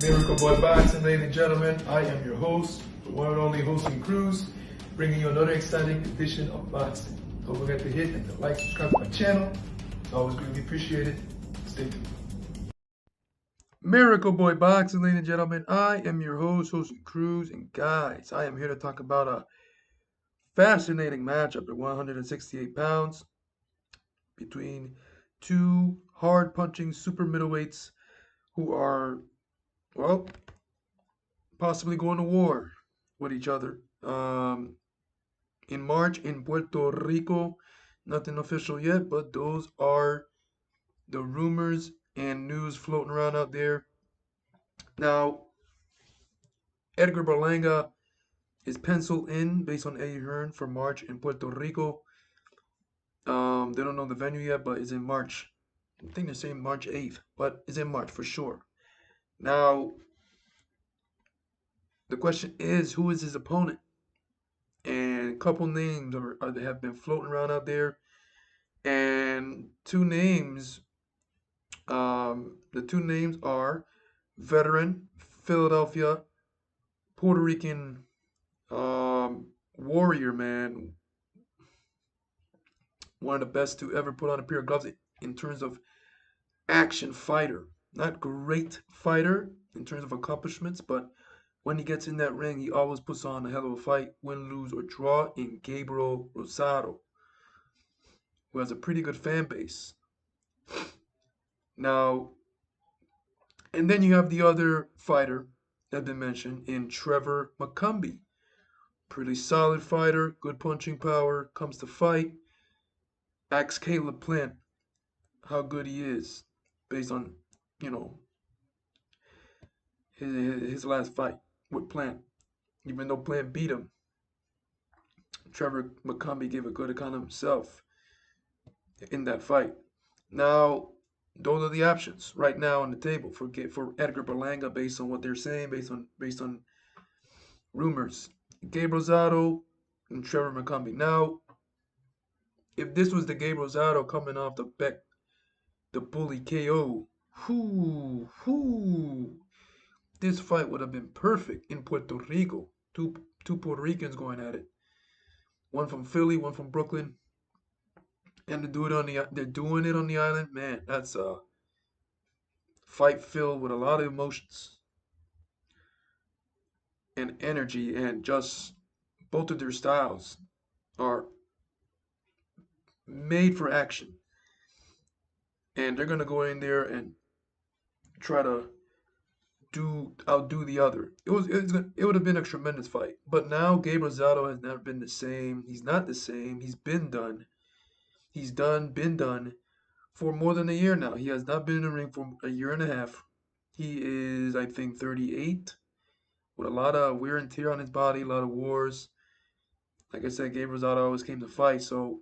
Miracle Boy Boxing, ladies and gentlemen. I am your host, the one and only hosting Cruz, bringing you another exciting edition of boxing. Don't forget to hit and like, subscribe to my channel. It's always greatly appreciated. Stay tuned. Miracle Boy Boxing, ladies and gentlemen. I am your host, hosting Cruz, and guys, I am here to talk about a fascinating matchup at 168 pounds between two hard-punching super middleweights who are, well, possibly going to war with each other. In March in Puerto Rico, nothing official yet, but those are the rumors and news floating around out there. Now, Edgar Berlanga is penciled in based on Eddie Hearn for March in Puerto Rico. They don't know the venue yet, but it's in March. I think they're saying March 8th, but it's in March for sure. Now, the question is, who is his opponent? And a couple names have been floating around out there, and the two names are veteran Philadelphia Puerto Rican warrior man, one of the best to ever put on a pair of gloves in terms of action fighter. Not great fighter in terms of accomplishments, but when he gets in that ring, he always puts on a hell of a fight, win, lose, or draw, in Gabriel Rosado, who has a pretty good fan base. Now, and then you have the other fighter that been mentioned in Trevor Mccumby. Pretty solid fighter, good punching power, comes to fight. Ask Caleb Plant how good he is based on, you know, his last fight with Plant. Even though Plant beat him, Trevor Mccumby gave a good account of himself in that fight. Now, those are the options right now on the table for Edgar Berlanga based on what they're saying, based on rumors. Gabe Rosado and Trevor Mccumby. Now, if this was the Gabe Rosado coming off the bully KO, this fight would have been perfect in Puerto Rico. Two Puerto Ricans going at it. One from Philly, one from Brooklyn, and they're doing it on the island. Man, that's a fight filled with a lot of emotions and energy, and just both of their styles are made for action. And they're gonna go in there and try to outdo the other. It would have been a tremendous fight. But now Gabe Rosado has never been the same. He's not the same. He's been done. Been done for more than a year now. He has not been in the ring for a year and a half. He is, I think, 38, with a lot of wear and tear on his body, a lot of wars. Like I said, Gabe Rosado always came to fight, so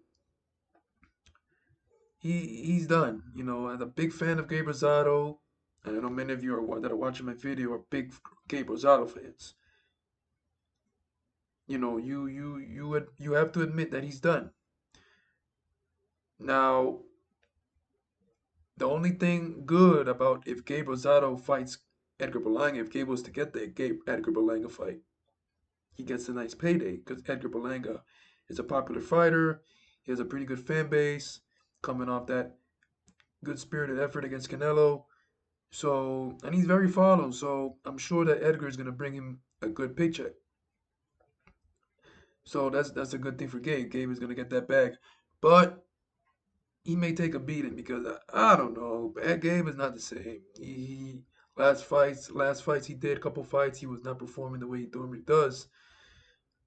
he's done. You know, as a big fan of Gabe Rosado, and I know many of you that are watching my video are big Gabe Rosado fans. You know, you have to admit that he's done. Now, the only thing good about if Gabe Rosado fights Edgar Berlanga, if Gabe was to get the Edgar Berlanga fight, he gets a nice payday because Edgar Berlanga is a popular fighter. He has a pretty good fan base, coming off that good spirited effort against Canelo. So, and he's very followed. So I'm sure that Edgar is going to bring him a good paycheck. So that's a good thing for Gabe. Gabe is going to get that bag, but he may take a beating because I don't know. Gabe is not the same. Last fights he did, a couple fights, he was not performing the way he normally does,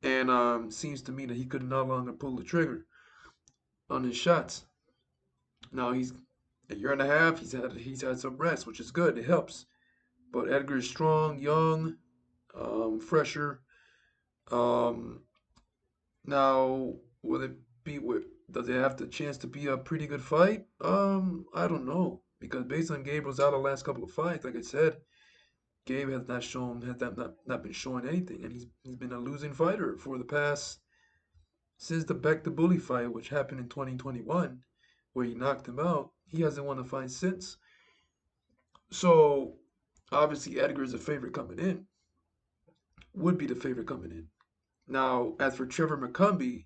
and seems to me that he could no longer pull the trigger on his shots. Now he's a year and a half. He's had some rest, which is good. It helps. But Edgar is strong, young, fresher. Um, Now, will it be? Does it have the chance to be a pretty good fight? I don't know because based on Gabe Rosado last couple of fights, like I said, Gabe has not been showing anything, and he's been a losing fighter for the past since the Beck the Bully fight, which happened in 2021, where he knocked him out. He hasn't won a fight since. So Obviously, Edgar is a favorite coming in, would be the favorite coming in. Now, as for Trevor Mccumby,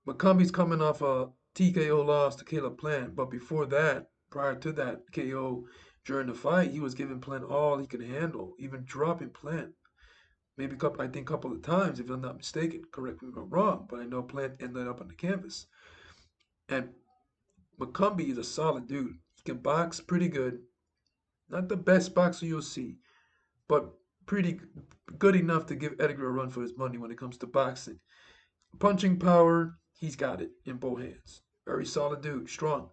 McCumby's coming off a TKO loss to Caleb Plant, but before that, prior to that KO during the fight, he was giving Plant all he could handle, even dropping Plant. Maybe I think a couple of times, if I'm not mistaken. Correct me if I'm wrong, but I know Plant ended up on the canvas. And McCumby is a solid dude. He can box pretty good. Not the best boxer you'll see, but pretty good enough to give Edgar a run for his money when it comes to boxing. Punching power, he's got it in both hands. Very solid dude, strong.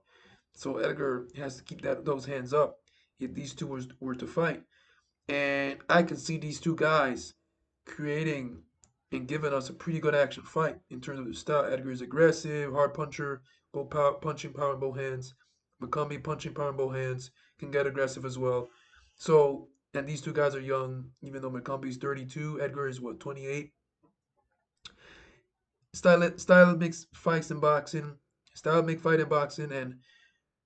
So Edgar has to keep those hands up if these two were to fight. And I can see these two guys creating and giving us a pretty good action fight in terms of the style. Edgar is aggressive, hard puncher, punching power in both hands. McCumbee punching power in both hands, can get aggressive as well. So, and these two guys are young, even though McCumbee's 32, Edgar is what, 28? Style makes fights in boxing. Style make fight in boxing, and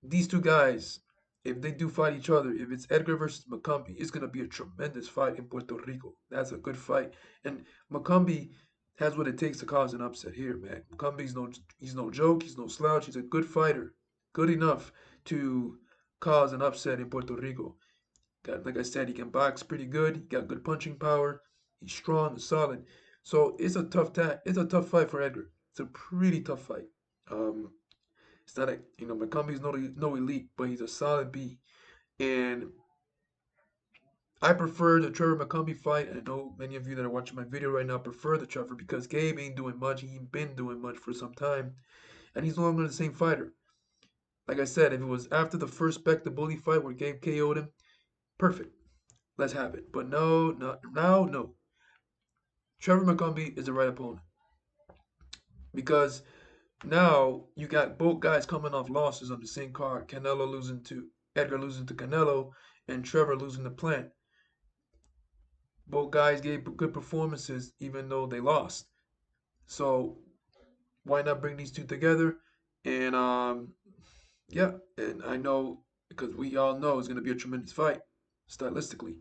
these two guys, if they do fight each other, if it's Edgar versus Mccumby, it's gonna be a tremendous fight in Puerto Rico. That's a good fight, and Mccumby has what it takes to cause an upset here, man. Mccumby's he's no joke. He's no slouch. He's a good fighter, good enough to cause an upset in Puerto Rico. Like I said, he can box pretty good. He got good punching power. He's strong and solid. So it's a tough fight for Edgar. It's a pretty tough fight. Um, it's not a McCumbie's no elite, but he's a solid B. And I prefer the Trevor McCumbee fight. I know many of you that are watching my video right now prefer the Trevor because Gabe ain't doing much. He ain't been doing much for some time, and he's no longer the same fighter. Like I said, if it was after the first Beck the Bully fight where Gabe KO'd him, perfect. Let's have it. But no, no, now no. Trevor McCumbee is the right opponent because now you got both guys coming off losses on the same card. Canelo losing to Edgar losing to Canelo and Trevor losing to Plant. Both guys gave good performances even though they lost. So why not bring these two together? And yeah, and I know because we all know it's gonna be a tremendous fight stylistically.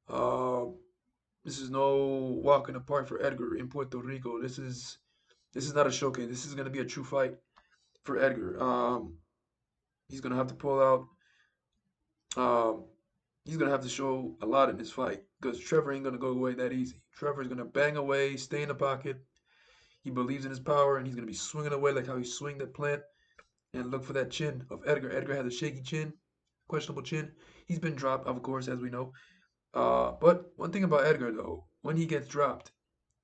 Uh, this is no walk in the park for Edgar in Puerto Rico. This is not a showcase. This is gonna be a true fight for Edgar. He's gonna have to pull out. Um, he's gonna have to show a lot in this fight because Trevor ain't gonna go away that easy. Trevor's gonna bang away, stay in the pocket. He believes in his power, and he's gonna be swinging away like how he swung that plant. And look for that chin of Edgar. Edgar has a shaky chin, questionable chin. He's been dropped, of course, as we know. But one thing about Edgar though, when he gets dropped,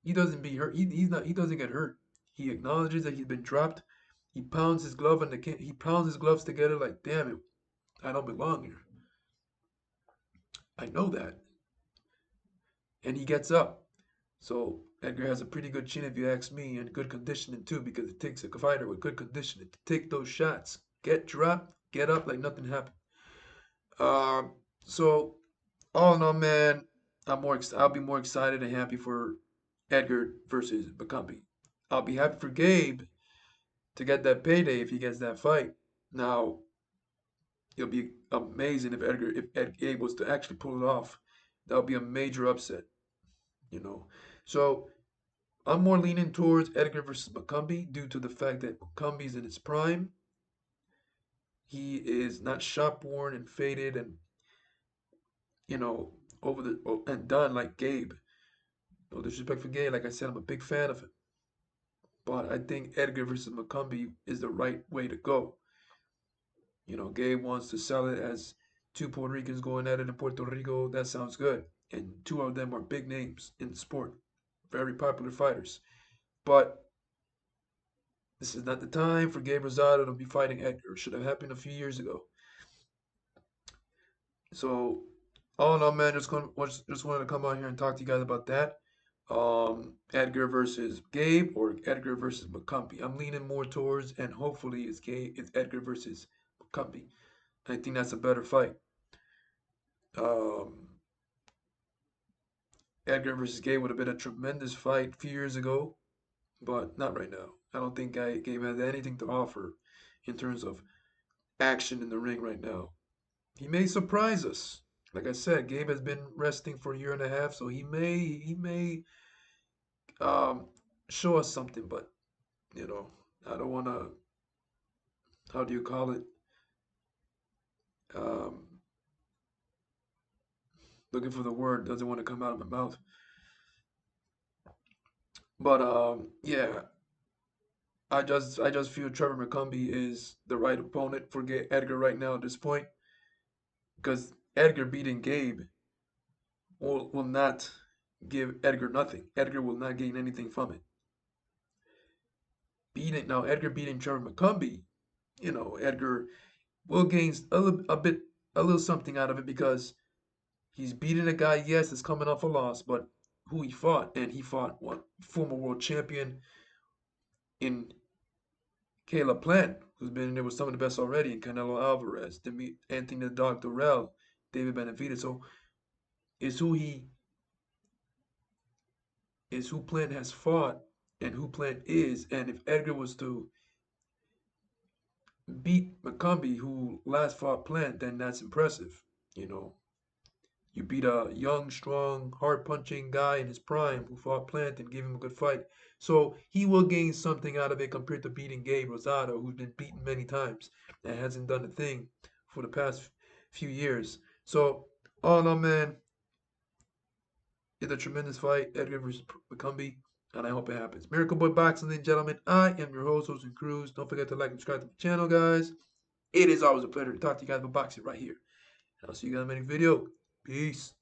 he doesn't be hurt. He's not. He doesn't get hurt. He acknowledges that he's been dropped. He pounds his glove on the he pounds his gloves together like, damn it, I don't belong here. I know that. And he gets up. So Edgar has a pretty good chin, if you ask me, and good conditioning too, because it takes a fighter with good conditioning to take those shots, get dropped, get up like nothing happened. Um, so all in all, man, I'll be more excited and happy for Edgar versus Mccumby. I'll be happy for Gabe to get that payday if he gets that fight. Now, it'll be amazing if Gabe was to actually pull it off. That would be a major upset, you know. So I'm more leaning towards Edgar versus Mccumby due to the fact that Mccumby's in his prime. He is not shot worn and faded and you know over the and done like Gabe. No disrespect for Gabe, like I said, I'm a big fan of him. But I think Edgar versus Mccumby is the right way to go. Gabe wants to sell it as two Puerto Ricans going at it in Puerto Rico. That sounds good. And two of them are big names in the sport, very popular fighters. But this is not the time for Gabe Rosado to be fighting Edgar. It should have happened a few years ago. So, all in all, man, just wanted to come out here and talk to you guys about that. Edgar versus Gabe or Edgar versus Mccumby. I'm leaning more towards, and hopefully it's Edgar versus Mccumby. I think that's a better fight. Um, Edgar versus Gabe would have been a tremendous fight a few years ago, but not right now. I don't think Gabe has anything to offer in terms of action in the ring right now. He may surprise us. Like I said, Gabe has been resting for a year and a half, so he may um show us something. But you know, I don't want to. How do you call it? Um, Looking for the word doesn't want to come out of my mouth. But yeah, I just feel Trevor Mccumby is the right opponent for Edgar right now at this point because Edgar beating Gabe will not give Edgar nothing. Edgar will not gain anything from it. Edgar beating Trevor Mccumby, Edgar will gain a little something out of it because he's beating a guy, yes, that's coming off a loss, but who he fought, and he fought what former world champion in Caleb Plant, who's been in there with some of the best already, and Canelo Alvarez, Anthony the Dog Durrell, David Benavidez. So is who he is who Plant has fought and who Plant is. And if Edgar was to beat Mccumby, who last fought Plant, then that's impressive. You know, you beat a young, strong, hard punching guy in his prime who fought Plant and gave him a good fight. So he will gain something out of it compared to beating Gabe Rosado, who's been beaten many times and hasn't done a thing for the past few years. So, all in all, man, it's a tremendous fight, Edgar versus Mccumby, and I hope it happens. Miracle Boy Boxing, ladies and gentlemen, I am your host, Jose Cruz. Don't forget to like and subscribe to the channel, guys. It is always a pleasure to talk to you guys about boxing right here. And I'll see you guys in the next video. Peace.